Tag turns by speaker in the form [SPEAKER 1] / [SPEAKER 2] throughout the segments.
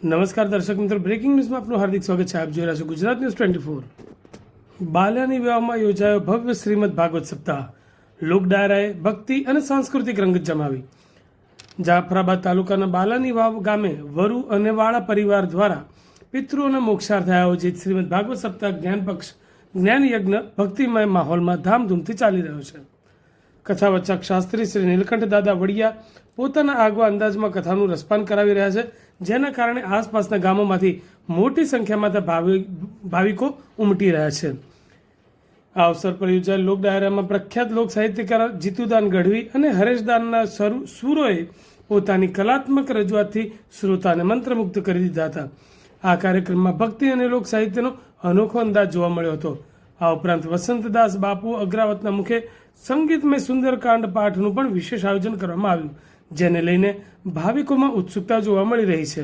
[SPEAKER 1] નમસ્કાર દર્શક મિત્રો, બ્રેકિંગ ન્યૂઝમાં આપનું હાર્દિક સ્વાગત છે. આપ જોઈ રહ્યા છો ગુજરાત ન્યૂઝ 24. બાલાની વિવાહમાં યોજાયો ભવ્ય શ્રીમદ ભાગવત સપ્તાહ. લોક ડાયરાએ ભક્તિ અને સાંસ્કૃતિક રંગત જમાવી. જાફરાબાદ તાલુકાના બાલાની વાવ ગામે વરુ અને વાળા પરિવાર દ્વારા પિતૃઓના મોક્ષાર્થે આયોજિત શ્રીમદ ભાગવત સપ્તાહ જ્ઞાન પક્ષ જ્ઞાન યજ્ઞ ભક્તિમય માહોલમાં ધામધૂમથી ચાલી રહ્યો છે. કથાવચક શાસ્ત્રી શ્રી નીલકંઠ દાદા વડિયા પોતાના આગવા અંદાજમાં કથાનું રસપાન કરાવી રહ્યા છે, જેના કારણે આસપાસના ગામોમાંથી મોટી સંખ્યામાં ભાવિકો ઉમટી રહ્યા છે. આ અવસર પર યોજાયેલ લોક ડાયરામાં પ્રખ્યાત લોક સાહિત્યકાર જીતુદાન ગઢવી અને હરેશદાનના સુરોએ પોતાની કલાત્મક રજૂઆતથી શ્રોતાને મંત્રમુગ્ધ કરી દીધા હતા. આ કાર્યક્રમમાં ભક્તિ અને લોક સાહિત્યનો અનોખો અંદાજ જોવા મળ્યો હતો. આ ઉપરાંત વસંતદાસ બાપુ અગ્રાવતના મુખે સંગીતમય સુંદરકાંડ પાઠનું પણ વિશેષ આયોજન કરવામાં આવ્યું, જેને લઈને ભાવિકોમાં ઉત્સુકતા જોવા મળી રહી છે.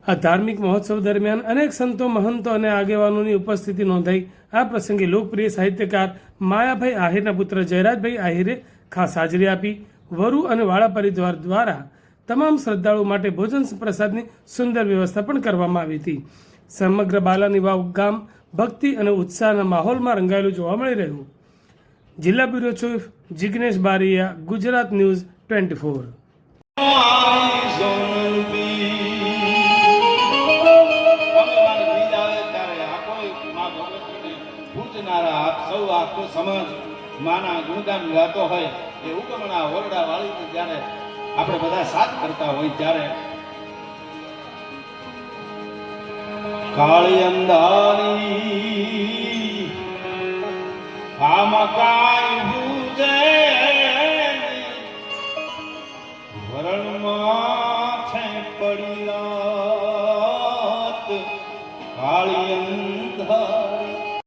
[SPEAKER 1] આ ધાર્મિક મહોત્સવ દરમિયાન અનેક સંતો, મહંતો અને આગેવાનોની ઉપસ્થિતિ નોંધાઈ. આ પ્રસંગે લોકપ્રિય સાહિત્યકાર માયાભાઈ આહિરના પુત્ર જયરાજભાઈ આહિરે ખાસ હાજરી આપી. વરુ અને વાળા પરિવાર દ્વારા તમામ શ્રદ્ધાળુઓ માટે ભોજન પ્રસાદની સુંદર વ્યવસ્થા પણ કરવામાં આવી હતી. સમગ્ર બાલાની વાવ ગામ ભક્તિ અને ઉત્સાહના માહોલમાં રંગાયેલું જોવા મળી રહ્યું. જિલ્લા bureau chief Jignesh Bariya, Gujarat news 24.
[SPEAKER 2] માના ગુણગાન ગાતો હોય એ ઉગમણા ઓરડા વાળી જ્યારે આપણે બધા સાથ કરતા હોય ત્યારે કાળી અંધારી આમાં કાઈ ભૂજે વરણમાં છે પડી રાત કાળી અંધારી